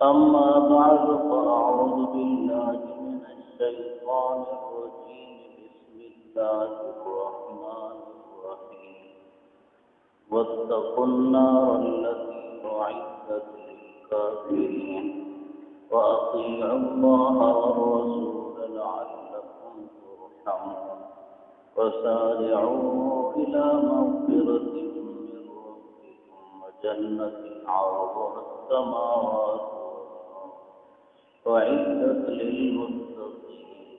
أما بعد فأعوذ بالله من الشيطان الرجيم بسم الله الرحمن الرحيم واتقوا النار التي أعدت للكافرين وأطيعوا الله والرسول لعلكم ترحمون وسارعوا إلى مغفرة من ربكم وجنة عرضها السماوات وعدت للمتقين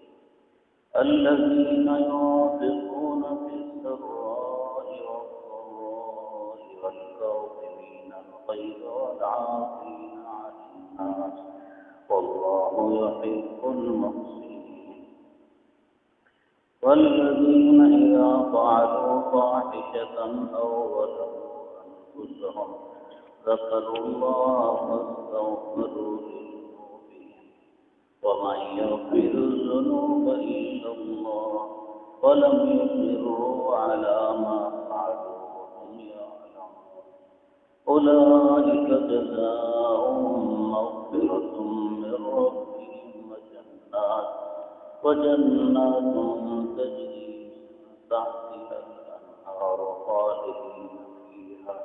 الذين ينفقون في السراء والضراء والكاظمين الغيظ والعافين عن الناس والله يحب المحسنين والذين إذا فعلوا فاحشة أو ظلموا أنفسهم ذكروا الله فاستغفروا ومن يغفر الذنوب إلا الله ولم يصروا على ما فعلوا وهم يعلمون أولئك جزاؤهم مغفرة من ربهم وجنات تجري من تحتها الأنهار خالدين فيها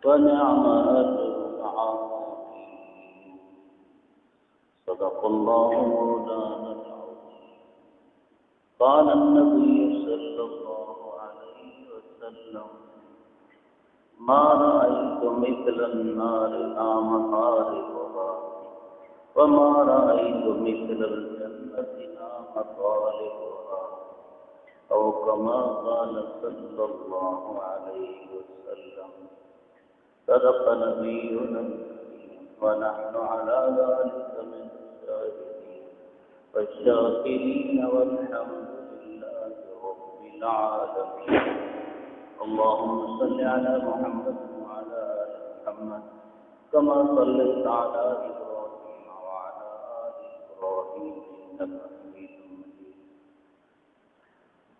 ونعم أجر العاملين صدق الله مولانا العظيم قال النبي صلى الله عليه وسلم ما رأيت مثل النار نام حاربها وما رأيت مثل الجنة نام طالبها أو كما قال صلى الله عليه وسلم صدق نبينا ونحن على ذلك من الشاهدين والشاكرين والحمد لله رب العالمين اللهم صل على محمد وعلى آل محمد كما صليت على إبراهيم وعلى آل إبراهيم إنك حميد مجيد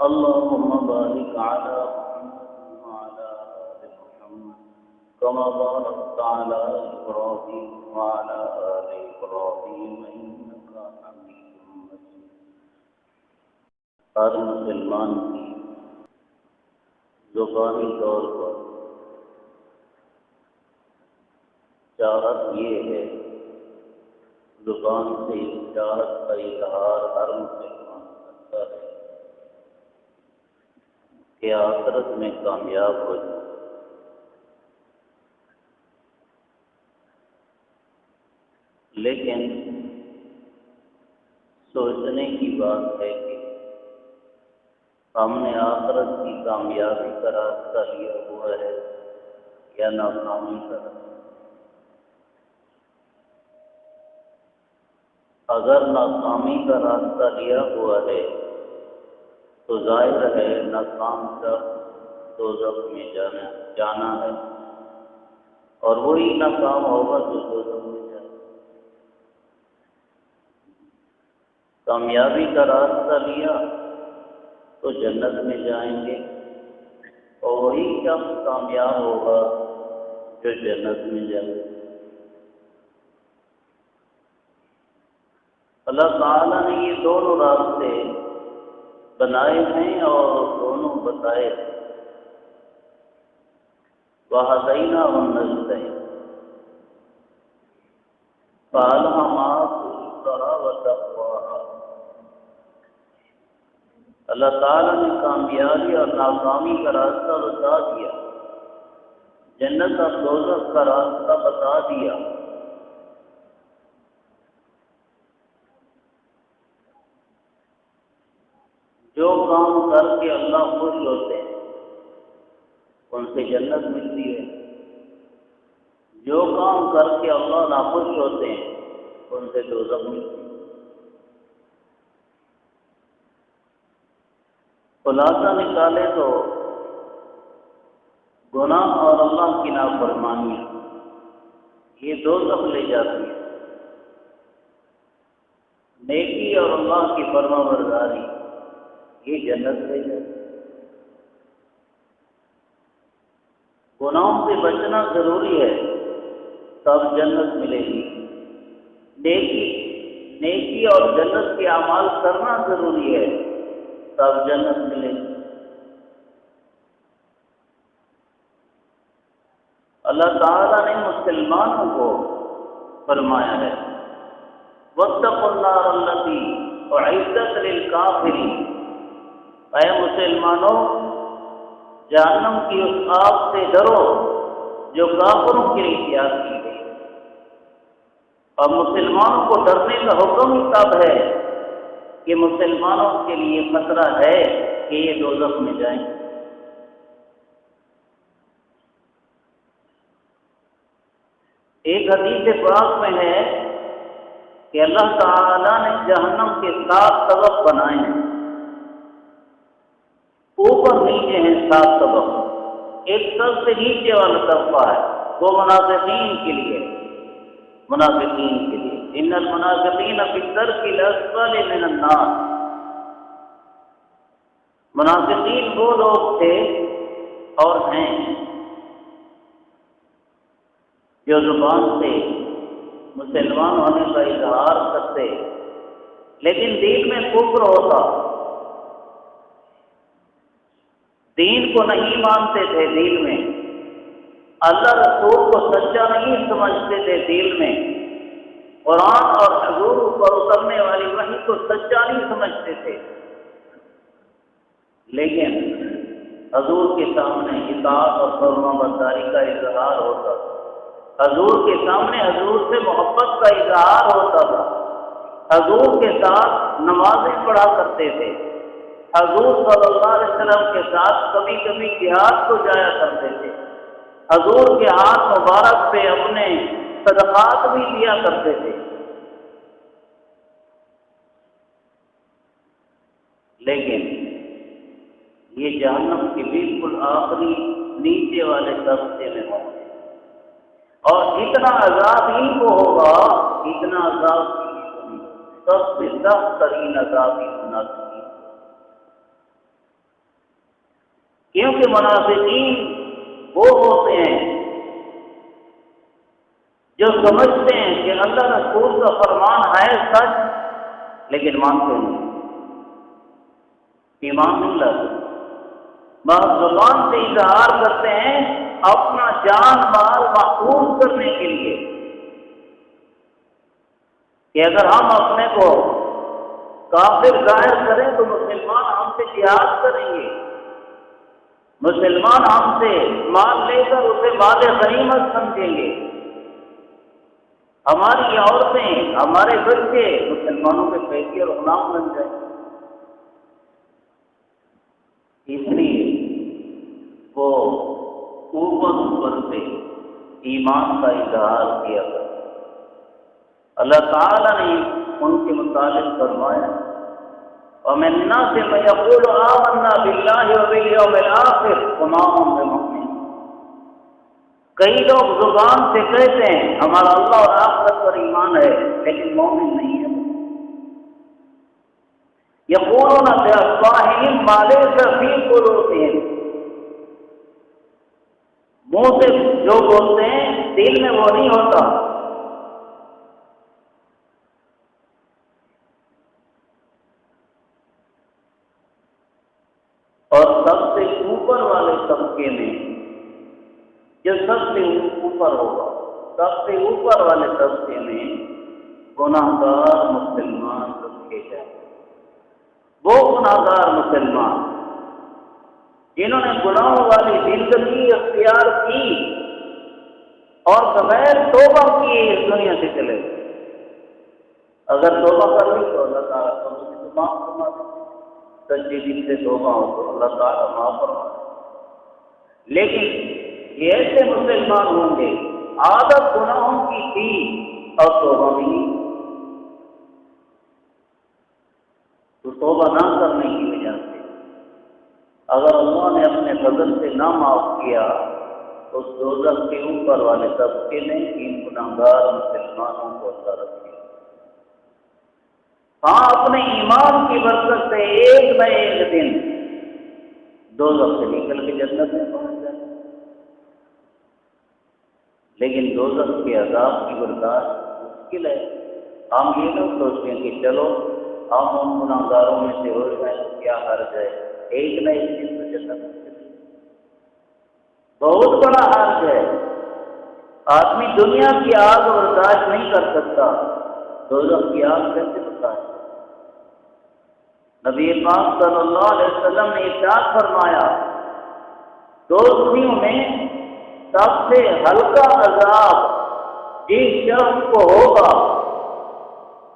اللهم بارك على محمد وعلى آل محمد كما باركت على إبراهيم وعلى آل إبراهيم إنك حميد مجيد ہر مسلمان کی زبانی طور پر چاہت یہ ہے، زبان سے اس چاہت کا اظہار ہر مسلمان کرتا ہے کہ آخرت میں کامیاب ہو جائے، لیکن سوچنے کی بات ہے کہ ہم نے آخرت کی کامیابی کا راستہ لیا ہوا ہے یا ناکامی کا راستہ۔ اگر ناکامی کا راستہ لیا ہوا ہے تو ظاہر ہے ناکام شخص دوزخ میں جانا ہے، اور وہی ناکام ہوگا جو دوزخ میں جائے۔ کامیابی کا راستہ لیا تو جنت میں جائیں گے، اور وہی شخص کامیاب ہوگا جو جنت میں جائے۔ اللہ تعالیٰ نے یہ دونوں راستے بنائے ہیں اور دونوں بتائے ہیں۔ وَهَدَيْنَاهُ النَّجْدَيْنِ فَأَلْهَمَهَا فُجُورَهَا وَتَقْوَاهَا۔ اللہ تعالیٰ نے کامیابی اور ناکامی کا راستہ بتا دیا، جنت اور دوزخ کا راستہ بتا دیا۔ جو کام کر کے اللہ خوش ہوتے ہیں ان سے جنت ملتی ہے، جو کام کر کے اللہ ناخوش ہوتے ہیں ان سے دوزخ ملتی ہے۔ خلاصہ نکالے تو گناہ اور اللہ کی نافرمانی یہ دوزخ لے جاتی ہے، نیکی اور اللہ کی فرما برداری یہ جنت لے جاتی ہے۔ گناہوں سے بچنا ضروری ہے، تب جنت ملے گی۔ نیکی اور جنت کے اعمال کرنا ضروری ہے تب جنت ملے گی۔ اللہ تعالیٰ نے مسلمانوں کو فرمایا ہے واتقوا النار التي اعدت للكافرين، اے مسلمانوں جہنم کی اس آگ سے ڈرو جو کافروں کے لیے تیار کی گئی۔ اور مسلمانوں کو ڈرنے کا حکم ہی تب ہے کہ مسلمانوں کے لیے خطرہ ہے کہ یہ دوزخ میں جائیں۔ ایک حدیث پاک میں ہے کہ اللہ تعالیٰ نے جہنم کے 7 طبق بنائے ہیں، اوپر نیچے ہیں 7 طبق۔ ایک سب سے نیچے والا طبقہ ہے وہ منافقین کے لیے، منافقین کے لیے ان المنافقین فی الدرک الاسفل من النار۔ منافقین وہ لوگ تھے اور ہیں جو زبان سے مسلمان ہونے کا اظہار کرتے لیکن دین میں کفر ہوتا، دین کو نہیں مانتے تھے، دین میں اللہ رسول کو سچا نہیں سمجھتے تھے، دل میں قرآن اور حضور پر اترنے والی وحی کو سچا نہیں سمجھتے تھے، لیکن حضور کے سامنے اطاعت اور فرما برداری کا اظہار ہوتا تھا، حضور کے سامنے حضور سے محبت کا اظہار ہوتا تھا، حضور کے ساتھ نمازیں پڑھا کرتے تھے، حضور صلی اللہ علیہ وسلم کے ساتھ کبھی کبھی جہاد کو جایا کرتے تھے، حضور کے ہاتھ مبارک پہ اپنے صدقات بھی دیا کرتے تھے، لیکن یہ جہنم کے بالکل آخری نیچے والے طبقے میں ہوں گے، اور جتنا عذاب ان کو ہوگا اتنا عذاب سب سے سخت ترین عذاب منافقین، کیونکہ منافقین وہ ہوتے ہیں جو سمجھتے ہیں کہ اللہ رسول کا فرمان ہے سچ لیکن مانتے نہیں، ایمان نہیں لاتے، بس زبان سے اظہار کرتے ہیں اپنا جان مال محفوظ کرنے کے لیے کہ اگر ہم اپنے کو کافر ظاہر کریں تو مسلمان ہم سے جہاد کریں گے، مسلمان ہم سے مال لے کر اسے مال غنیمت سمجھیں گے، ہماری عورتیں ہمارے بچے مسلمانوں کے پیسے اور غلام بن جائیں، اس لیے وہ اوپر سے ایمان کا اظہار کیا کرتے۔ اللہ تعالیٰ نے ان کے متعلق فرمایا وَمِنَ النَّاسِ مَن يَقُولُ آمَنَّا بِاللَّهِ وَبِالْيَوْمِ الْآخِرِ وَمَا هُم بِمُؤْمِنِينَ، کئی لوگ زبان سے کہتے ہیں ہمارا اللہ اور آخرت پر ایمان ہے لیکن مومن نہیں ہے۔ يَقُولُونَ بِأَفْوَاهِهِم مَّا لَيْسَ فِي قُلُوبِهِمْ، منہ سے جو بولتے ہیں دل میں وہ نہیں ہوتا۔ اور سب سے اوپر والے طبقے میں جو سب سے اوپر ہوگا، سب سے اوپر والے طبقے میں گناہگار مسلمان رکھے جائیں، وہ گناہگار مسلمان جنہوں نے گناہوں والی زندگی اختیار کی اور بغیر توبہ کیے اس دنیا سے چلے گئے، اگر توبہ کر لی تو اللہ تعالیٰ تو معاف فرما دے، سچے دل سے توبہ ہو تو اللہ تعالیٰ معاف فرما دے، لیکن یہ ایسے مسلمان ہوں گے عادت گناہوں کی تھی اور توبہ نہیں، تو توبہ نہ کرنے کی وجہ سے اگر اللہ نے اپنے فضل سے نہ معاف کیا تو اس دوزخ کے اوپر والے طبقے میں ان گناہگار مسلمانوں کو اللہ رکھے۔ ہاں اپنے ایمان کی برکت سے ایک نہ ایک دن دوزخ سے نکل کے جنت میں پہنچ جائے، لیکن دوزخ کے عذاب کی برداشت مشکل ہے، ہم یہ نہ سوچتے ہیں کہ چلو ہم ان گناہگاروں میں سے ہو جائیں تو کیا حرج ہے، ایک نہ ایک دن تو جنت میں چلے۔ بہت بڑا حرج ہے، آدمی دنیا کی آگ برداشت نہیں کر سکتا، دوزخ کی آگ کیسے برداشت؟ نبی پاک صلی اللہ علیہ وسلم نے ارشاد فرمایا، دوزخیوں میں سب سے ہلکا عذاب جس شخص کو ہوگا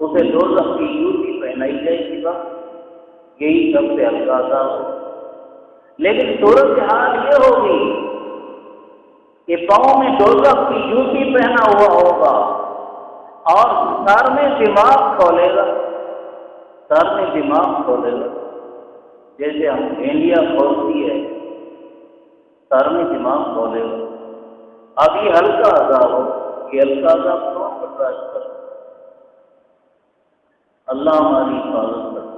اسے دوزخ کی جوتی پہنائی جائے گی، بس یہی سب سے ہلکا عذاب ہے۔ لیکن صورتحال یہ ہوگی کہ پاؤں میں دوزخ کی جوتی پہنا ہوا ہوگا اور سر میں دماغ کھولے گا، سر میں دماغ کھولے گا، جیسے ہم بھینڈیا کھولتی ہے، سر میں دماغ کھولے گا۔ اب یہ ہلکا عذاب ہو، یہ ہلکا عذاب کون برداشت کرے؟ اللہ ہماری حفاظت کرے۔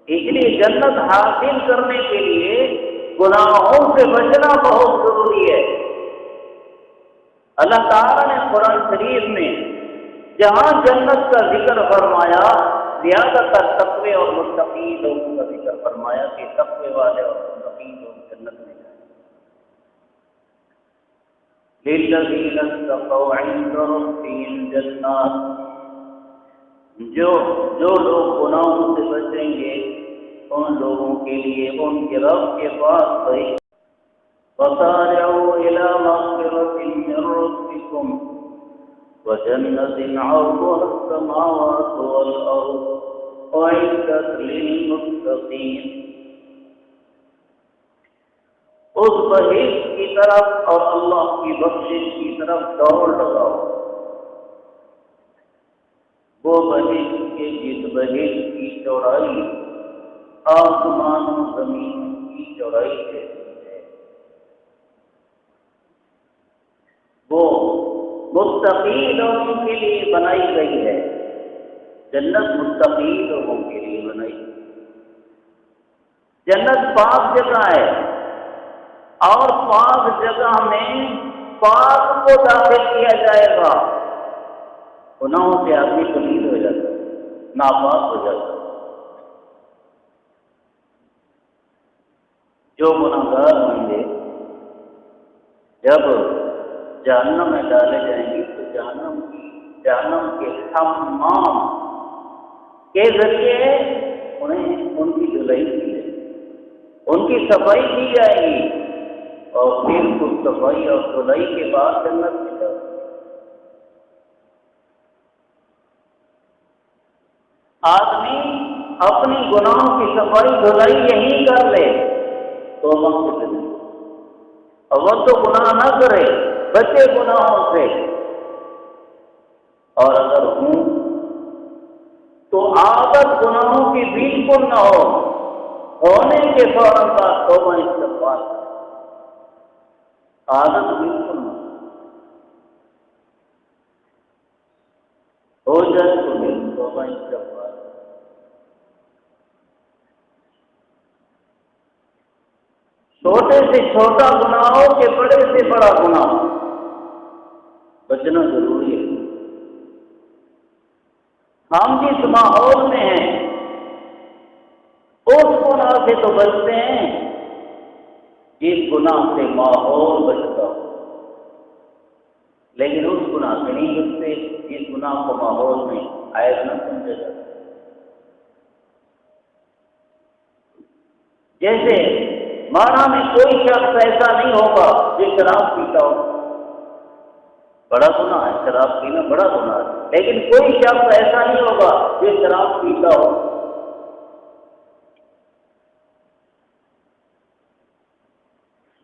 اس لیے جنت حاصل کرنے کے لیے گناہوں سے بچنا بہت ضروری ہے۔ اللہ تعالیٰ نے قرآن شریف میں جہاں جنت کا ذکر فرمایا، زیادہ تر تقوی اور متقی لوگوں کا ذکر فرمایا کہ تقوی والے اور متقی لوگ جنت میں جائیں۔ لِلَّذِينَ اتَّقَوْا عِندَ رَبِّهِمْ جَنَّاتٌ، جو لوگ گناہوں سے بچیں گے ان لوگوں کے لیے ان کے رب کے پاس صحیح وَسَارِعُوا إِلَىٰ مَغْفِرَةٍ مِّن رَّبِّكُمْ وَجَنَّةٍ عَرْضُهَا السَّمَاوَاتُ وَالْأَرْضُ أُعِدَّتْ لِلْمُتَّقِينَ، اس بہشت کی طرف اور اللہ کی بخشش کی طرف دوڑ لگاؤ۔ وہ بہشت کے جس بہشت کی چوڑائی آسمان و زمین کی چوڑائی جیسی ہے، وہ متقی لوگوں کے لیے بنائی گئی ہے۔ جنت متقی لوگوں کے لیے بنائی گئی۔ جنت پاک جگہ ہے اور پاک جگہ میں پاک کو داخل کیا جائے گا۔ گناہوں سے آدمی پلید ہو جاتا ہے، ناپاک ہو جاتا ہے۔ جو گناہگار ہوں گے جب جہنم میں ڈالے جائیں گے تو جہنم کے حمام کے ذریعے انہیں ان کی دھلائی کی جائے گی، ان کی صفائی کی جائے گی، اور پھر اس صفائی اور دھلائی کے بعد جنت میں جائے گی۔ آدمی اپنی گناہوں کی صفائی دھلائی یہی کر لے تو وقت دے، اور وہ تو گناہ نہ کرے، بچے گناہوں سے، اور اگر ہوں تو عادت گناہوں کی بالکل نہ ہو، ہونے کے فوراً بعد توبہ استغفار کرے، عادت بالکل نہ ہو جائے تو پھر توبہ استغفار۔ چھوٹے سے چھوٹا گناہ ہو کہ بڑے سے بڑا گناہ، بچنا ضروری ہے۔ ہم جس ماحول میں ہیں اس گناہ سے تو بچتے ہیں جس گناہ سے ماحول بچتا ہو، لیکن اس گناہ سے نہیں بچتے جس گناہ کو ماحول میں عیب نہ سمجھا جاتا۔ جیسے مانا میں کوئی شخص ایسا نہیں ہوگا جو شراب پیتا ہو، بڑا گناہ ہے، شراب پینا بڑا گناہ ہے، لیکن کوئی شخص ایسا نہیں ہوگا جو شراب پیتا ہو،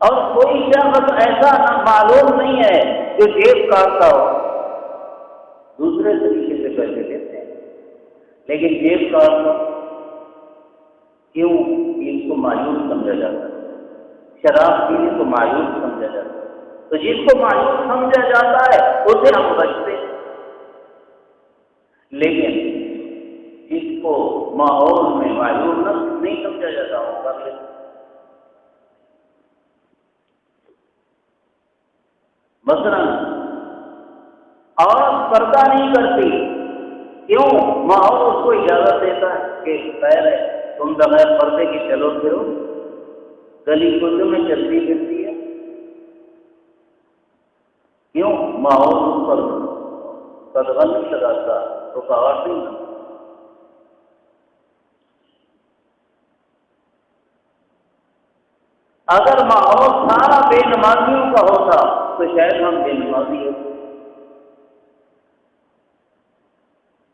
اور کوئی شخص ایسا معلوم نہیں ہے جو جیب کاٹتا ہو، دوسرے طریقے سے پیسے دیتے ہیں لیکن جیب کاٹتا، کیوں؟ اس کو مایوس سمجھا جاتا ہے، شراب پینے کو مایوس سمجھا جاتا ہے، تو جس کو مایوس سمجھا جاتا ہے اسے ہم بچتے، لیکن جس کو ماحول میں مایوس نہیں سمجھا جاتا وہ کر لیتے۔ مثلا عورت پردہ نہیں کرتی کیوں ماحول اس کو اجازت دیتا ہے کہ خیر ہے تم بغیر پردے کے چلو پھرو، گلی کوچوں میں چلتی پھرتی ہے، کیوں ماحول اس پر قدغن نہیں لگاتا، رکاوٹ نہیں لگاتا۔ اگر ماحول سارا بے نمازیوں کا ہوتا تو شاید ہم بے نمازی ہوتے،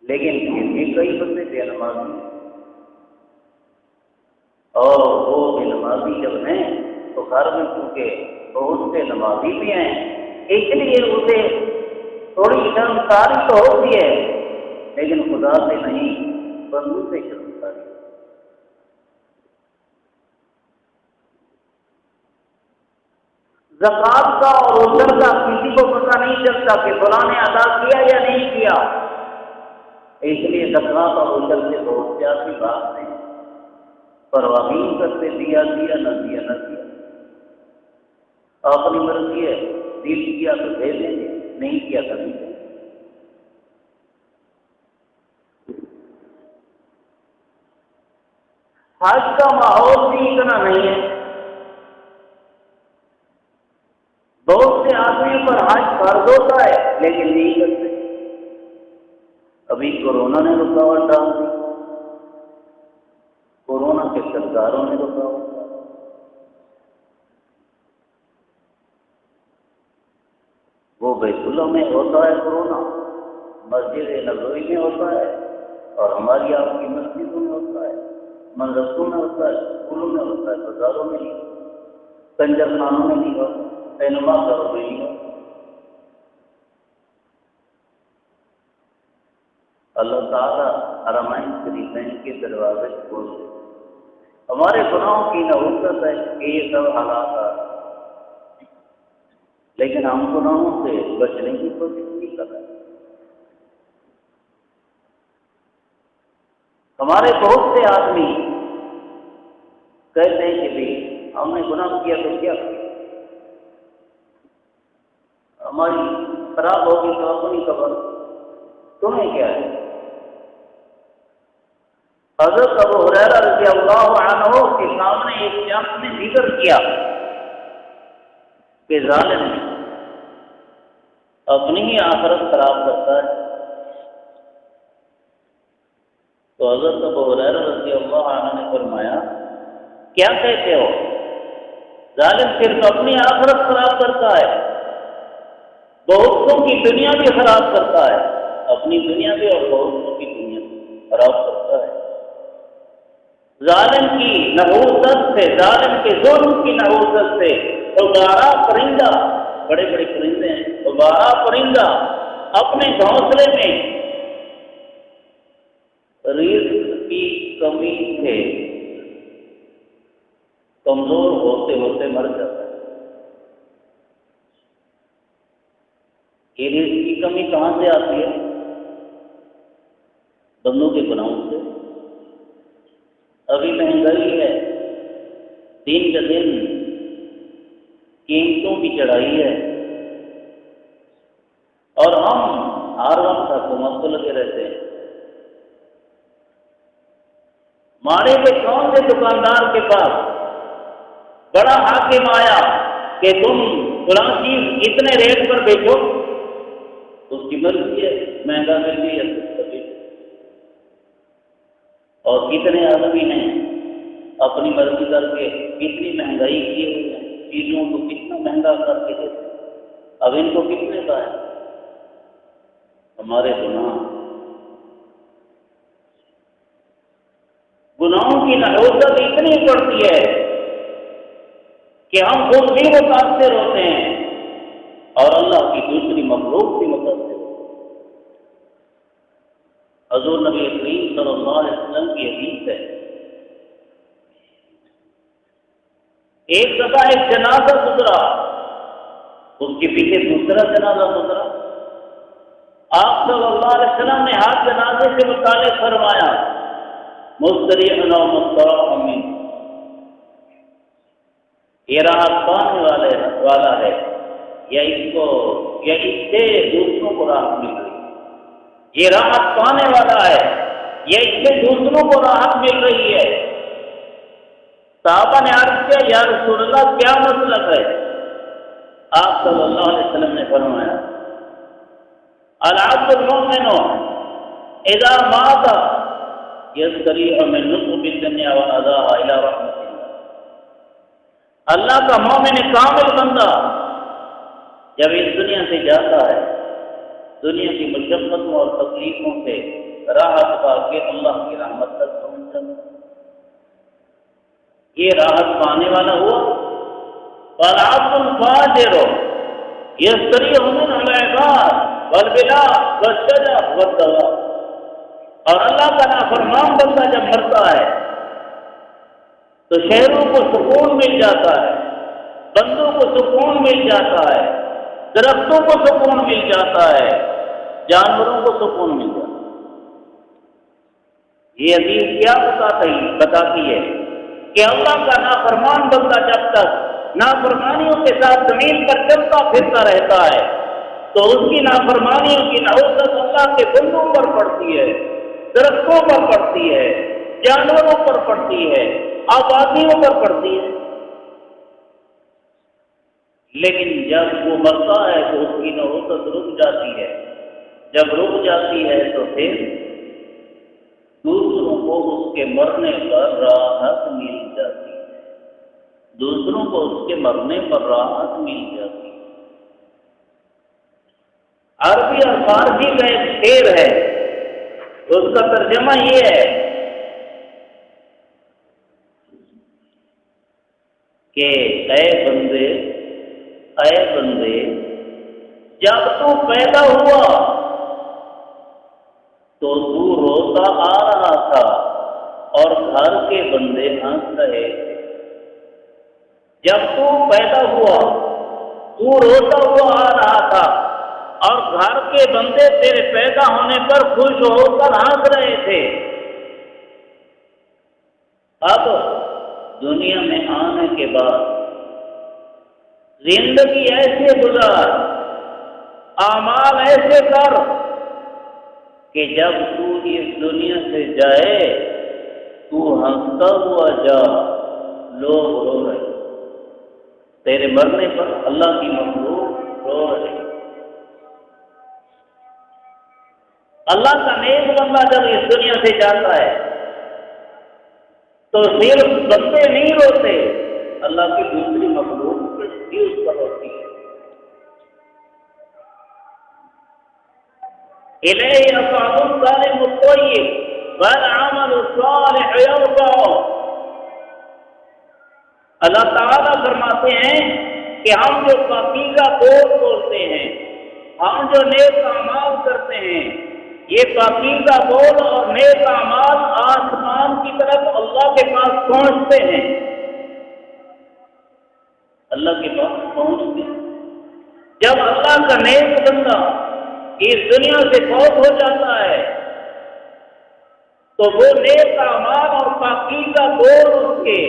لیکن پھر بھی کئی بندے بے نمازی ہیں، اور وہ بے نمازی جب ہیں تو گھر میں چونکہ بہت سے نمازی بھی ہیں، اس لیے اسے تھوڑی شرمساری تو ہوتی ہے، لیکن خدا سے نہیں، بندوں سے شرمساری۔ زکوٰۃ کا اور عشر کا کسی کو پتہ نہیں چلتا کہ فلاں نے ادا کیا یا نہیں کیا، اس لیے زکوٰۃ اور عشر سے بہت سیاسی بات نہیں، پرواہ نہیں کرتے، دیا دیا نہ دیا نہ دیا، اپنی مرضی ہے، دل کیا تو دے دیں گے، نہیں کیا تو نہیں دیں گے۔ حج کا ماحول بھی اتنا نہیں ہے، بہت سے آدمیوں پر حج فرض ہوتا ہے لیکن نہیں کرتے۔ ابھی کورونا نے رکاوٹ ڈال دی، کورونا کے سرداروں نے رکاوٹ ڈال دی۔ وہ بیت اللہ میں ہوتا ہے کورونا، مسجد نبوی میں ہوتا ہے، اور ہماری آپ کی مسجدوں میں ہوتا ہے، مدرسوں میں ہوتا ہے، اسکولوں میں ہوتا ہے، بازاروں میں نہیں، کنجر خانوں میں نہیں ہوتا، سینما گھروں میں نہیں ہوتا۔ اللہ تعالیٰ حرمین شریفین کے دروازے کھول دے۔ ہمارے گناہوں کی نحوست ہے کہ یہ سب حالات آ رہے ہیں، لیکن ہم گناہوں سے بچنے کی کوشش نہیں کر رہے۔ ہمارے بہت سے آدمی کہتے ہیں کہ بھی ہم نے گناہ کیا تو کیا کیا، ہماری خراب ہوگی تو اپنی خبر، تمہیں کیا ہے۔ حضرت ابو ہریرہ رضی اللہ عنہ کے سامنے ایک شخص نے ذکر کیا کہ ظالم اپنی ہی آخرت خراب کرتا ہے، تو حضرت ابو ہریرہ رضی اللہ عنہ نے فرمایا کیا کہتے ہو، ظالم صرف اپنی آخرت خراب کرتا ہے، بہتوں کی دنیا بھی خراب کرتا ہے، اپنی دنیا بھی اور بہتوں کی دنیا بھی خراب کرتا ہے۔ ظالم کی نحوست سے، ظالم کے ظلم کی نحوست سے دوبارہ پرندہ، بڑے بڑے پرندے ہیں، دوبارہ پرندہ اپنے گھونسلے میں رزق کی کمی سے کمزور ہوتے ہوتے مر جاتا ہے۔ یہ رزق کی کمی کہاں سے آتی ہے؟ بندوں کے گناہوں سے۔ ابھی مہنگائی ہے، دن کے دن قیمتوں کی چڑھائی ہے، اور ہم ہر وقت حکومت کو لگے رہتے ہیں۔ مارے کے کون سے دکاندار کے پاس بڑا حاکم آیا کہ تم فلاں چیز اتنے ریٹ پر بیچو، اس کی مرضی ہے، مہنگا مل گئی ہے کبھی، اور کتنے آدمی نے اپنی مرضی کر کے کتنی مہنگائی کی ہوئی ہے، چیزوں کو کتنا مہنگا کر کے دیتے، اب ان کو کتنے کا ہے؟ ہمارے گناہوں کی نحوست اتنی بڑھتی ہے کہ ہم خود بھی متاثر ہوتے ہیں اور اللہ کی دوسری مخلوق بھی متاثر ہوتے ہیں۔ حضور نبی کریم صلی اللہ علیہ وسلم کی حدیث ہے، ایک دفعہ ایک جنازہ گزرا، اس کے پیچھے دوسرا جنازہ گزرا، آپ صلی اللہ علیہ وسلم نے ہر جنازے سے متعلق فرمایا مستریح و مستراح من، یہ راحت پانے والا ہے، یا اس سے دوسروں کو راحت مل رہی ہے۔ یہ راحت پانے والا ہے، یہ اس سے دوسروں کو راحت مل رہی ہے۔ صحابہ نے عرض کیا یا رسول اللہ کیا مطلب ہے؟ آپ صلی اللہ علیہ وسلم نے فرمایا العبد المؤمن اذا مات یستریح من نصب الدنیا واداها الى رحمت اللہ۔ اللہ کا مومن کامل بندہ جب اس دنیا سے جاتا ہے، دنیا کی مشقتوں اور تکلیفوں سے راحت پا کے اللہ کی رحمت تک پہنچ جاتا ہے، یہ راحت پانے والا ہوا۔ والعبد الفاجر یستریح من العباد والبلاد والشجر والدواب، اور اللہ کا نافرمان بندہ جب مرتا ہے تو شہروں کو سکون مل جاتا ہے، بندوں کو سکون مل جاتا ہے، درختوں کو سکون مل جاتا ہے، جانوروں کو سکون مل جاتا ہے۔ یہ حدیث کیا بتاتی ہے کہ اللہ کا نافرمان بندہ جب تک نافرمانیوں کے ساتھ زمین پر چلتا پھرتا رہتا ہے تو اس کی نافرمانیوں کی نحوست اللہ کے بندوں پر پڑتی ہے، درختوں پر پڑتی ہے، جانوروں پر پڑتی ہے، آبادیوں پر پڑتی ہے۔ لیکن جب وہ مرتا ہے تو اس کی نحوست رک جاتی ہے، جب رک جاتی ہے تو پھر دوسروں کو اس کے مرنے پر راحت مل جاتی ہے، دوسروں کو اس کے مرنے پر راحت مل جاتی ہے۔ عربی اور فارسی کا ایک شعر ہے، اس کا ترجمہ یہ ہے کہ اے بندے جب تو پیدا ہوا تو روتا آ رہا تھا اور گھر کے بندے ہنس رہے تھے۔ جب تو پیدا ہوا تو روتا ہوا آ رہا تھا اور گھر کے بندے تیرے پیدا ہونے پر خوش ہو کر ہنس رہے تھے۔ اب دنیا میں آنے کے بعد زندگی ایسے گزار، اعمال ایسے کر کہ جب تو اس دنیا سے جائے تو ہنستا ہوا جا، لوگ رو رہے، تیرے مرنے پر اللہ کی مخلوق رو رہے۔ اللہ کا نیک بندہ جب اس دنیا سے جاتا ہے تو صرف بندے نہیں روتے، اللہ کی دوسری مخلوق بھی اس پر ہوتی ہے۔ الیہ یصعد الکلم الطیب والعمل الصالح یرفعہ۔ اللہ تعالیٰ فرماتے ہیں کہ ہم جو پاکیزہ بول بولتے ہیں، ہم جو نیک اعمال کرتے ہیں، یہ پاکیزہ بول اور نیک اعمال آسمان کی طرف اللہ کے پاس پہنچتے ہیں، اللہ کے پاس پہنچتے ہیں۔ جب اللہ کا نیک بندہ اس دنیا سے فوت ہو جاتا ہے تو وہ نیک اعمال اور پاکیزہ بول اس کے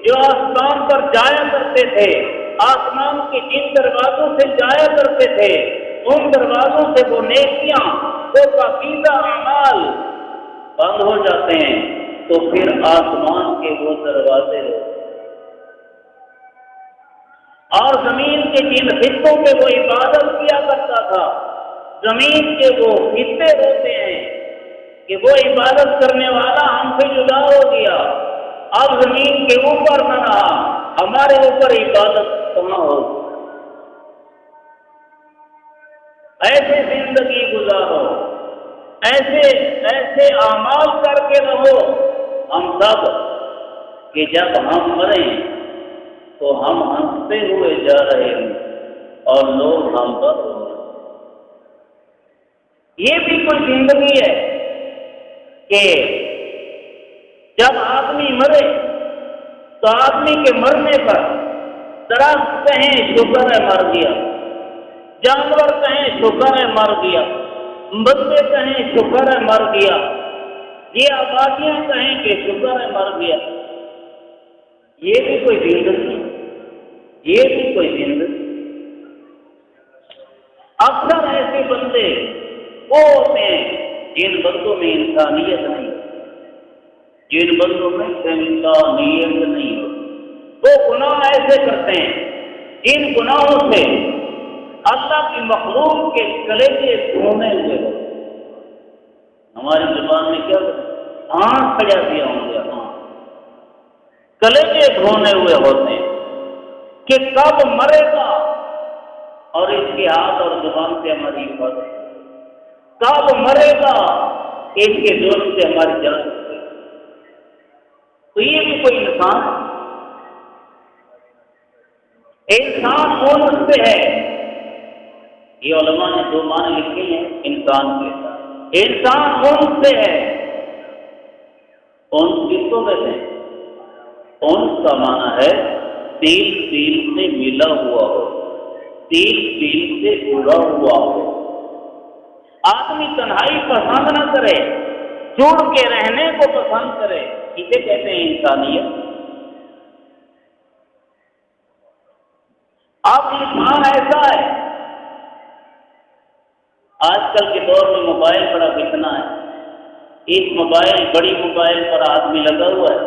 جو آسمان پر جایا کرتے تھے، آسمان کے جن دروازوں سے جایا کرتے تھے، ان دروازوں سے وہ نیکیاں، وہ پاکیزہ اعمال بند ہو جاتے ہیں، تو پھر آسمان کے وہ دروازے ہوتے ہیں اور زمین کے جن خطوں پہ وہ عبادت کیا کرتا تھا، زمین کے وہ خطے ہوتے ہیں کہ وہ عبادت کرنے والا ہم سے جدا ہو گیا، اب زمین کے اوپر نہ رہا، ہمارے اوپر عبادت کہاں ہوگی۔ ایسے زندگی گزارو، ایسے اعمال کر کے رہو ہم سب کہ جب ہم مریں تو ہم ہنستے ہوئے جا رہے ہیں اور لوگ ہم پر رو رہے ہیں۔ یہ بھی کوئی زندگی ہے کہ جب آدمی مرے تو آدمی کے مرنے پر درخت کہیں شکر ہے مر گیا، جانور کہیں شکر ہے مر گیا، بندے کہیں شکر ہے مر گیا، یہ آبادیاں کہیں کہ شکر ہے مر گیا۔ یہ بھی کوئی زندگی، یہ بھی کوئی زندگی۔ اکثر ایسے بندے وہ ہوتے ہیں جن بندوں میں انسانیت نہیں ہوتی، جن بندوں میں انسانیت نہیں ہوتی۔ وہ گناہ ایسے کرتے ہیں جن گناہوں سے اللہ کی مخلوق کے کلیجے دھونے ہوئے ہوتے۔ ہماری زبان میں کیا آنکھ کھڑا دیا ہوں گے، کلیجے دھونے ہوئے ہوتے ہیں کہ کب مرے گا، اور اس کی ہاتھ اور زبان سے ہماری حفاظت، کب مرے گا اس کے ظلم سے ہماری جان سکے۔ تو یہ بھی کوئی انسان ہے؟ انسان کون سے ہے؟ یہ علماء نے دو معنی لکھے ہیں انسان کے۔ انسان کون سے ہے؟ ان کس کو کہتے ہیں؟ ان کا معنی ہے تیل تیل سے ملا ہوا ہو، تیل تیل سے جڑا ہوا ہو۔ آدمی تنہائی پسند نہ کرے، جڑ کے رہنے کو پسند کرے، اسے کہتے ہیں انسانیت۔ اب انسان ایسا ہے، آج کل کے دور میں موبائل بڑا فتنہ ہے، اس موبائل بڑی موبائل پر آدمی لگا ہوا ہے،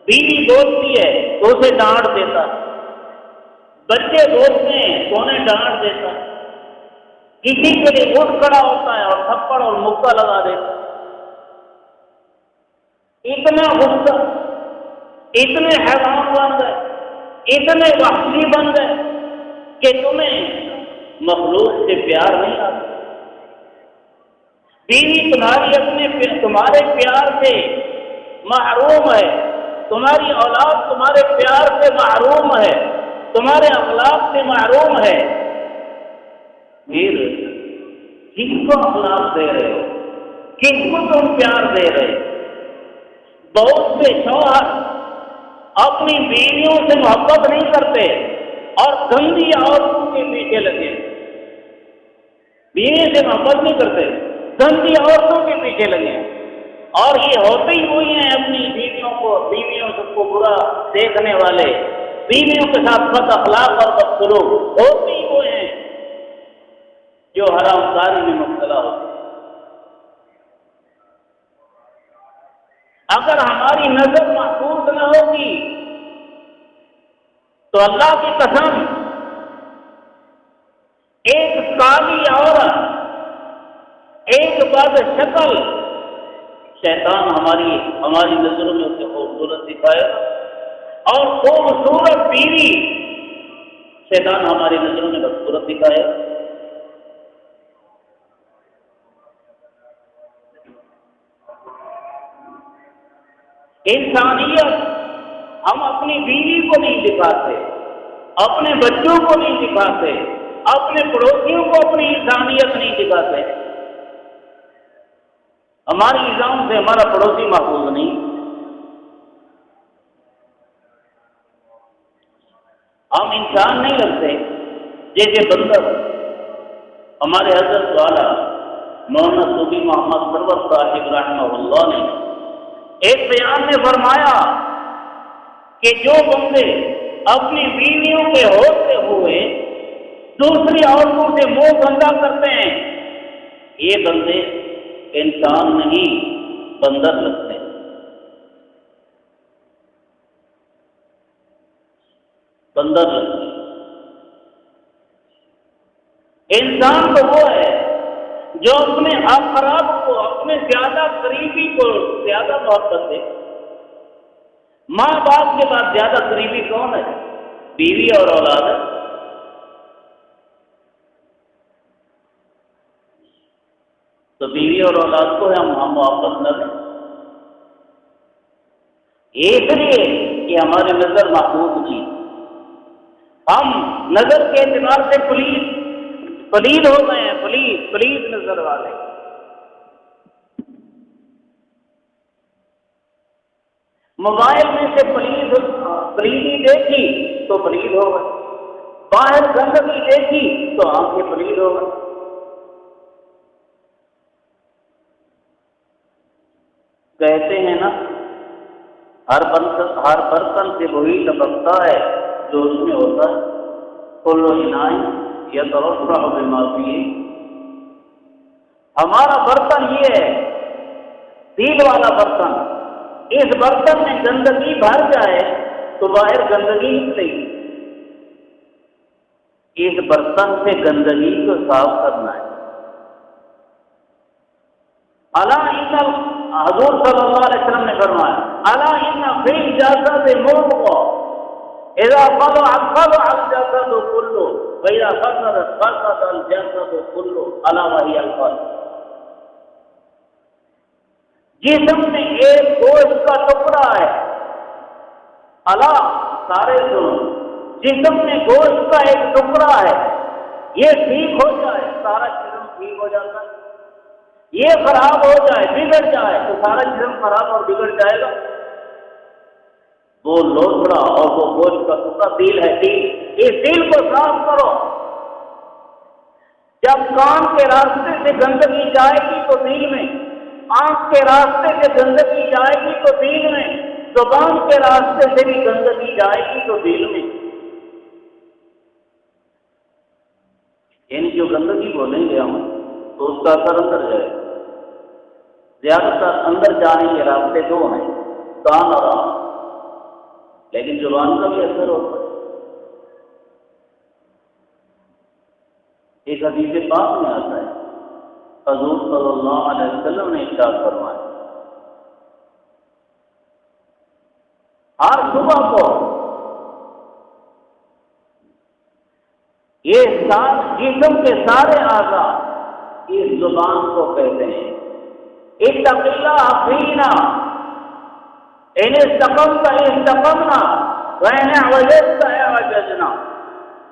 بیوی بولتی ہے تو اسے ڈانٹ دیتا، بچے بولتے ہیں تو انہیں ڈانٹ دیتا، کسی کے لیے اٹھ کھڑا ہوتا ہے اور تھپڑ اور مکہ لگا دیتا۔ اتنا غصہ، اتنے حیوان بن گئے، اتنے وحشی بن گئے کہ تمہیں مخلوق سے پیار نہیں آتا۔ بیوی تمہاری تمہارے پیار سے محروم ہے، تمہاری اولاد تمہارے پیار سے محروم ہے، تمہارے اخلاق سے محروم ہے، پھر کس کو اخلاق دے رہے ہو؟ کس کو تم پیار دے رہے ہو؟ بہت سے شوہر اپنی بیویوں سے محبت نہیں کرتے اور گندی عورتوں کے پیچھے لگے، بیوی سے محبت نہیں کرتے، گندی عورتوں کے پیچھے لگے، اور یہ ہوتے ہی وہی ہیں اپنی بیویوں سب کو برا دیکھنے والے، بیویوں کے ساتھ بد اخلاق اور بدسلوک ہوتے ہی وہ ہیں جو حرام کاری میں مبتلا ہوتے ہیں۔ اگر ہماری نظر محفوظ نہ ہوگی تو اللہ کی قسم ایک کالی عورت، ایک بد شکل شیطان ہماری نظروں میں اسے خوبصورت دکھائے، اور خوبصورت بیوی شیطان ہماری نظروں میں بدصورت دکھائے۔ انسانیت ہم اپنی بیوی کو نہیں دکھاتے، اپنے بچوں کو نہیں دکھاتے، اپنے پڑوسیوں کو اپنی انسانیت نہیں دکھاتے۔ ہماری نظام سے ہمارا پڑوسی محفوظ نہیں۔ ہم انسان نہیں لگتے جیسے بندر۔ ہمارے حضرت والا مولانا صوفی محمد سرور صاحب رحمہ اللہ نے ایک بیان میں فرمایا کہ جو بندے اپنی بیویوں کے ہوتے ہوئے دوسری عورتوں سے منہ گندا کرتے ہیں، یہ بندے انسان نہیں بندر لگتے ہیں۔ بندر لگتے ہیں۔ انسان تو وہ ہے جو اپنے اقرب کو، اپنے زیادہ قریبی کو زیادہ محبت دے۔ ماں باپ کے بعد زیادہ قریبی کون ہے؟ بیوی اور اولاد ہے۔ تو بیوی اور اولاد کو ہم محبت نہ دیں، اس لیے کہ ہماری نظر محفوظ نہیں، ہم نظر کے اعتبار سے پلید ہو گئے ہیں، پلید نظر والے۔ موبائل میں سے پلیدی دیکھی تو پلید ہو گئے، باہر گندگی دیکھی تو آنکھیں پلید ہو گئے۔ کہتے ہیں نا ہر برتن سے وہی لپکتا ہے جو اس میں ہوتا ہے، کل اناء یترفع بما فیہ۔ ہمارا برتن یہ ہے، تیل والا برتن، اس برتن میں گندگی بھر جائے تو باہر گندگی نکلے گی۔ اس برتن سے گندگی کو صاف کرنا ہے۔ الا ان حضور صلی اللہ علیہ وسلم نے فرمایا الا ان فی الجسد مضغہ اذا صلحت صلح الجسد كله واذا فسدت فسد الجسد كله الا وهي القلب۔ جسم میں ایک گوشت کا ٹکڑا ہے، الا سارے سنو، جسم میں گوشت کا ایک ٹکڑا ہے، یہ ٹھیک ہو جائے سارا جسم ٹھیک ہو جاتا ہے، یہ خراب ہو جائے بگڑ جائے تو سارا جسم خراب اور بگڑ جائے گا۔ وہ لوتھڑا اور وہ گوشت کا ٹکڑا دل ہے، دل، اس دل کو صاف کرو۔ جب کان کے راستے سے گندگی جائے گی تو دل میں، آنکھ کے راستے سے گندگی جائے گی تو دل میں، زبان کے راستے سے بھی گندگی جائے گی تو دل میں، یعنی جو گندگی بولیں گے ہم تو اس کا اثر اندر جائے گا۔ زیادہ تر اندر جانے کے راستے دو ہیں، کان اور آنکھ، لیکن زبان کا بھی اثر ہوتا ہے۔ ایک حدیث پاک میں آتا ہے، حضور صلی اللہ علیہ وسلم نے ارشاد فرمایا ہر صبح کو یہ جسم کے سارے اعضاء اس زبان کو کہتے ہیں اتق اللہ فینا ان استقمت استقمنا وان اعوججت اعوججنا۔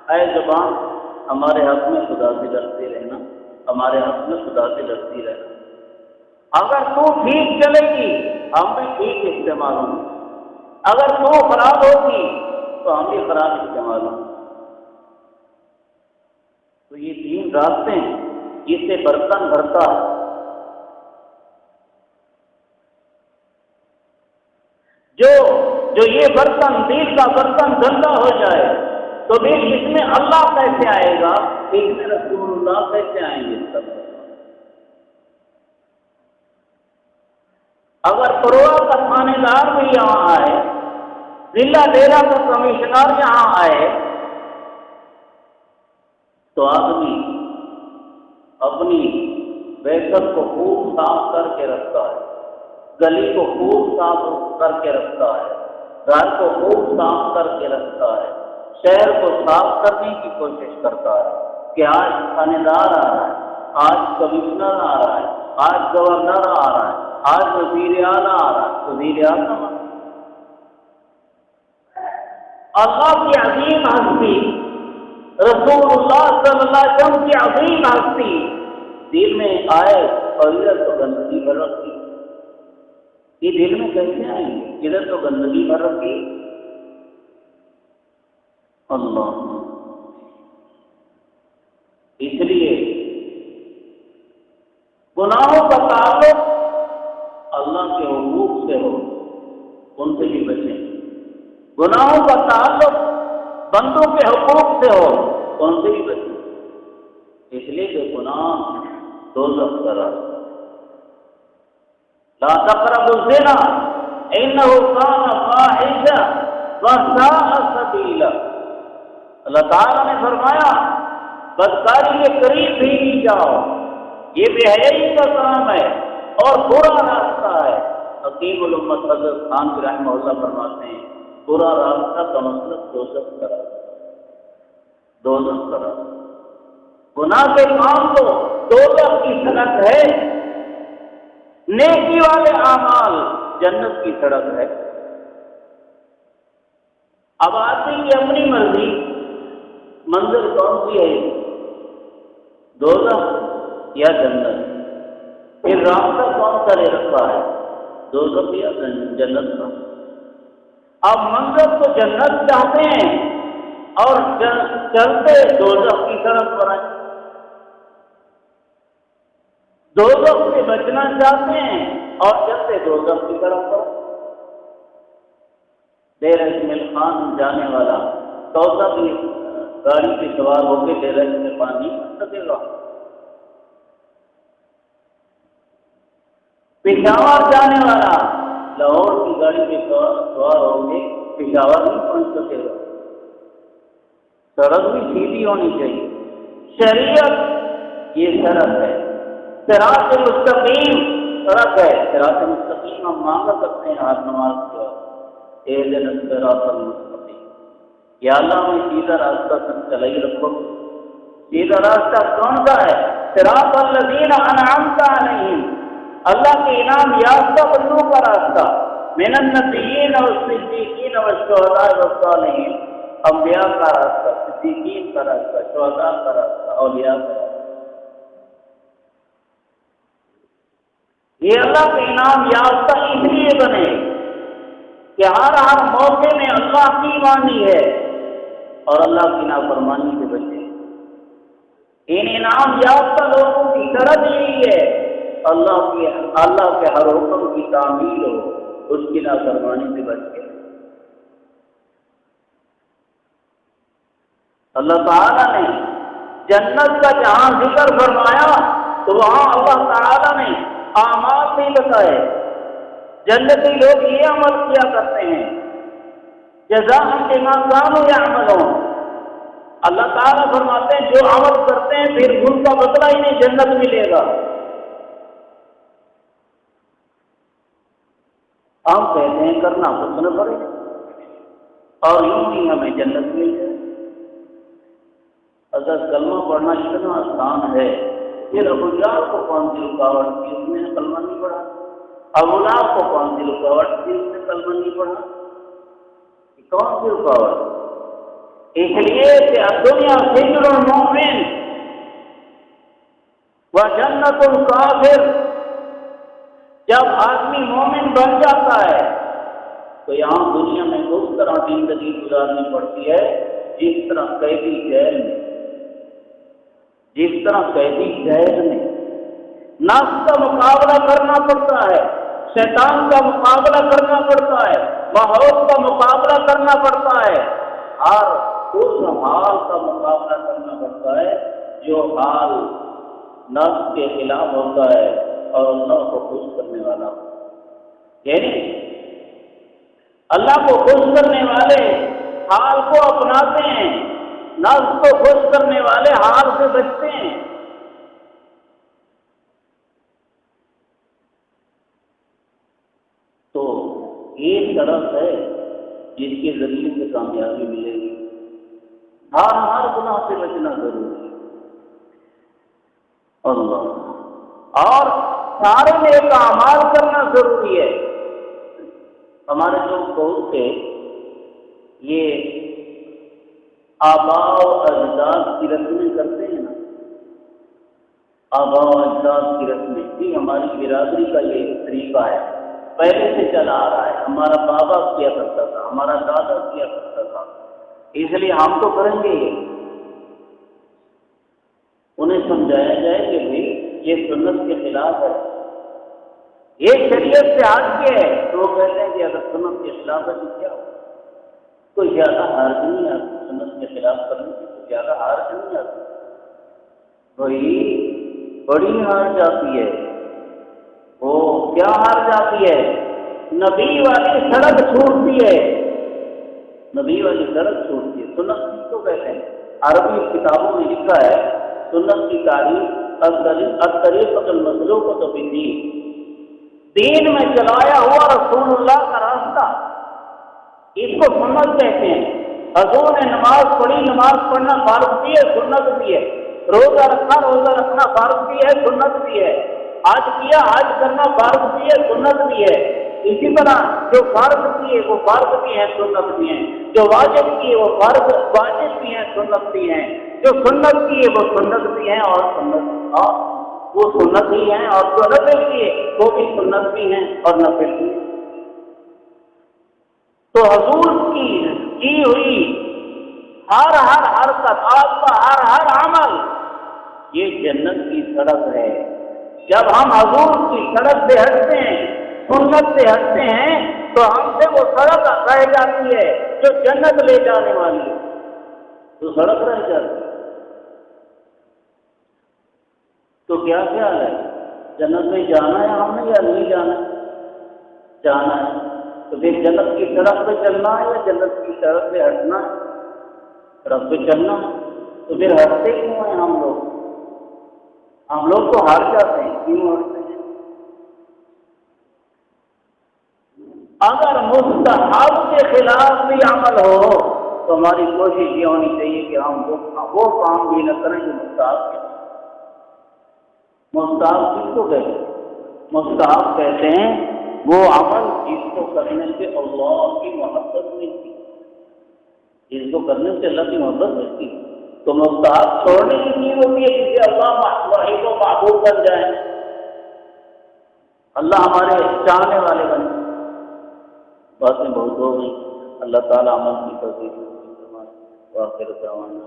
اے زبان ہمارے حق میں خدا سے ڈرتے رہنا، ہمارے حق میں خدا سے ڈرتی رہنا۔ اگر تو ٹھیک چلے گی ہم بھی ٹھیک استعمال ہوں گے، اگر تو خراب ہوگی تو ہم بھی خراب استعمال ہوں گے۔ تو یہ تین راستے ہیں جس سے برتن بھرتا ہے۔ جو یہ برتن، دل کا برتن گندا ہو جائے تو دل اس میں اللہ کیسے آئے گا، اس میں رسول اللہ کیسے آئیں گے؟ اگر پروا کا تھانے دار بھی یہاں آئے، ضلع ڈیرا کا کمشنر یہاں آئے تو آدمی اپنی بیٹھک کو خوب صاف کر کے رکھتا ہے، گلی کو خوب صاف کر کے رکھتا ہے، گھر کو خوب صاف کر کے رکھتا ہے، شہر کو صاف کرنے کی کوشش کرتا ہے کہ آج تھانے دار آ رہا ہے، آج کمشنر آ رہا ہے، آج گورنر آ رہا ہے، آج وزیر اعلیٰ آ رہا ہے۔ وزیر اعظم اللہ کی عظیم ہستی، رسول اللہ صلی اللہ علیہ وسلم کی عظیم ہستی دل میں آئے اور ادھر تو گندگی بھر رکھی، یہ دل میں کیسے آئیں گے؟ ادھر تو گندگی بھر رکھی۔ اللہ، اس لیے گناہوں کا تعلق اللہ کے حقوق سے ہو، ان سے بھی بچیں۔ گناہوں کا تعلق بندوں کے حقوق سے ہو، ان سے بھی بچیں، اس لیے کہ گناہ دوزخ کا راستہ۔ لا تقربوا الزنا انه كان فاحشا وساء سبيلا۔ اللہ تعالیٰ نے فرمایا بدکاری کے قریب بھی نہیں جاؤ، یہ بے حیائی کا کام ہے اور برا راستہ ہے۔ حکیم الامت حضرت خان رحمہ اللہ فرماتے ہیں برا راستہ کا مطلب دوزخ کا راستہ، دوزخ کا راستہ۔ گناہ کے کام تو دوزخ کی سڑک ہے، نیکی والے اعمال جنت کی سڑک ہے۔ اب آدمی کی اپنی مرضی، منزل کون سی ہے، دوزخ یا جنت؟ پھر راستہ کون سا لے رکھا ہے، دوزخ یا جنت کا؟ اب منزل تو جنت چاہتے ہیں اور چلتے دوزخ کی سڑک پر آئے، دوزخ سے بچنا چاہتے ہیں اور چلتے دوزخ کی طرف پر۔ ڈیرہ اسماعیل خان جانے والا توسا بھی گاڑی پہ سوار ہو کے ڈیرہ میں پانی سکے گا؟ پشاور جانے والا لاہور کی گاڑی پہ سوار ہو کے پشاور نہیں پہنچ سکے گا. سڑک بھی سیدھی ہونی چاہیے. شریعت یہ سڑک ہے، صراط مستقیم سڑک ہے. صراط مستقیم ہم مانگ سکتے ہیں ہر نماز کے وقت، اہدنا الصراط المستقیم، یا اللہ ہمیں سیدھا راستہ چلائی رکھو. سیدھا راستہ کون سا ہے؟ صراط الذین انعمت علیہم، اللہ کے انعام یافتہ بندوں کا راستہ. من النبیین والصدیقین والشہداء والصالحین، انبیاء کا راستہ، صدیقین کا راستہ، شہداء کا راستہ، اولیاء کا راستہ. یہ اللہ کے انعام یافتہ اس لیے بنے کہ ہر موقع میں اللہ کی مانی ہے اور اللہ کی نافرمانی سے بچے. ان انعام یافتہ لوگوں کی شرط یہی ہے اللہ کے ہر حکم کی تعمیل ہو، اس کی نافرمانی سے بچ کے. اللہ تعالیٰ نے جنت کا جہاں ذکر فرمایا تو وہاں اللہ تعالیٰ نے اعمال بھی بتائے. جنتی لوگ یہ عمل کیا کرتے ہیں، جزاء بما كانوا يعملون. اللہ تعالیٰ فرماتے ہیں جو عمل کرتے ہیں پھر ان کا بدلہ انہیں جنت ملے گا. ہم کہتے ہیں کرنا کچھ نہ پڑے اور یوں ہی ہمیں جنت مل جائے. اگر کلمہ پڑھنا اتنا آسان ہے پھر ابو جہل کو کون سی رکاوٹ تھی، اس نے کلمہ نہیں پڑھا؟ ابو لہب کو کون سی رکاوٹ تھی، اس نے کلمہ نہیں پڑھا؟ کون سی رکاوٹ؟ اس لیے کہ دنیا سجن المؤمن و جنت الکافر. جب آدمی مومن بن جاتا ہے تو یہاں دنیا میں اس طرح زندگی گزارنی پڑتی ہے جس طرح قیدی جیل میں نفس کا مقابلہ کرنا پڑتا ہے، شیطان کا مقابلہ کرنا پڑتا ہے، ماحول کا مقابلہ کرنا پڑتا ہے، اور اس حال کا مقابلہ کرنا پڑتا ہے جو حال نفس کے خلاف ہوتا ہے اور اللہ کو خوش کرنے والا ہوتا ہے. یعنی اللہ کو خوش کرنے والے حال کو اپناتے ہیں، نفس کو خوش کرنے والے حال سے بچتے ہیں. تو یہ طرف ہے جس کے ذریعے سے کامیابی ملے گی. ہر گناہ سے بچنا ضروری ہے. اللہ اور سارے نیک اعمال کرنا ضروری ہے. ہمارے جو بہت سے یہ آباء و اجداد کی رسمیں کرتے ہیں نا، آباء و اجداد کی رسمیں بھی ہماری برادری کا یہ طریقہ ہے، پہلے سے چلا آ رہا ہے. ہمارا بابا کیا کرتا تھا، ہمارا دادا کیا کرتا تھا، اس لیے ہم تو کریں گے. انہیں سمجھایا جائے کہ بھائی یہ سنت کے خلاف ہے، یہ شریعت سے ہٹ کے ہے. تو وہ کہتے ہیں کہ اگر سنت کے خلاف ہے تو کیا ہو؟ کوئی زیادہ حرج نہیں آتی سنت کے خلاف کرنے کی، کوئی زیادہ حرج نہیں آتی. بھائی بڑی حرج آتی ہے. وہ کیا حرج آتی ہے؟ نبی والی سڑک چھوٹتی ہے، نبی والی سڑک چھوٹتی ہے. سنت کس کو کہتے ہیں؟ عربی کتابوں میں لکھا ہے سنت کی تعریف الطریقۃ المسلوکۃ فی الدین، دین میں چلایا ہوا رسول اللہ کا راستہ، اس کو سنت کہتے ہیں. حضور نے نماز پڑھی، نماز پڑھنا فرض بھی ہے، سنت بھی ہے. روزہ رکھنا، روزہ رکھنا فرض بھی ہے، سنت بھی ہے. حج کیا، حج کرنا فرض بھی ہے، سنت بھی ہے. اسی طرح جو فرض کیے وہ فرض بھی ہیں، سنت بھی ہیں. جو واجب کیے وہ فرض واجب بھی ہیں، سنت بھی ہیں. جو سنت کیے وہ سنت بھی ہیں اور وہ سنت ہی ہیں، اور جو نفل کیے وہ بھی سنت بھی ہیں اور نفل بھی ہیں. تو حضور کی ہوئی ہر حرکت، آپ کا ہر عمل یہ جنت کی سڑک ہے. جب ہم حضور کی سڑک سے ہٹتے ہیں، سنت سے ہٹتے ہیں، تو ہم سے وہ سڑک رہ جاتی ہے جو جنت لے جانے والی ہے. تو سڑک رہ جاتی ہے. تو کیا خیال ہے جنت میں جانا ہے ہم نے یا نہیں جانا ہے؟ جانا ہے، تو پھر جنت کی طرف پہ چلنا ہے یا جنت کی طرف سے ہٹنا ہے؟ طرف پہ چلنا ہے، تو پھر ہٹتے کیوں ہیں ہم لوگ؟ ہم لوگ تو ہار جاتے ہیں، کیوں ہٹتے ہیں؟ اگر مستحب کے خلاف بھی عمل ہو تو ہماری کوشش یہ ہونی چاہیے کہ ہم وہ کام بھی نہ کریں جو مستحب ہے۔ مستحب کس کو کہتے ہیں؟ مستحب کہتے ہیں وہ عمل جس کو کرنے سے اللہ کی محبت ملتی، جس کو کرنے سے اللہ کی محبت ملتی، تو مستحب چھوڑنے کی چیز ہوتی ہے جس سے اللہ واحد و معبود بن جائے، اللہ ہمارے چاہنے والے بن جائیں۔ باتیں بہت ہو گئی، اللہ تعالیٰ عمل کی توفیق فرمائے۔ وآخر دعوانا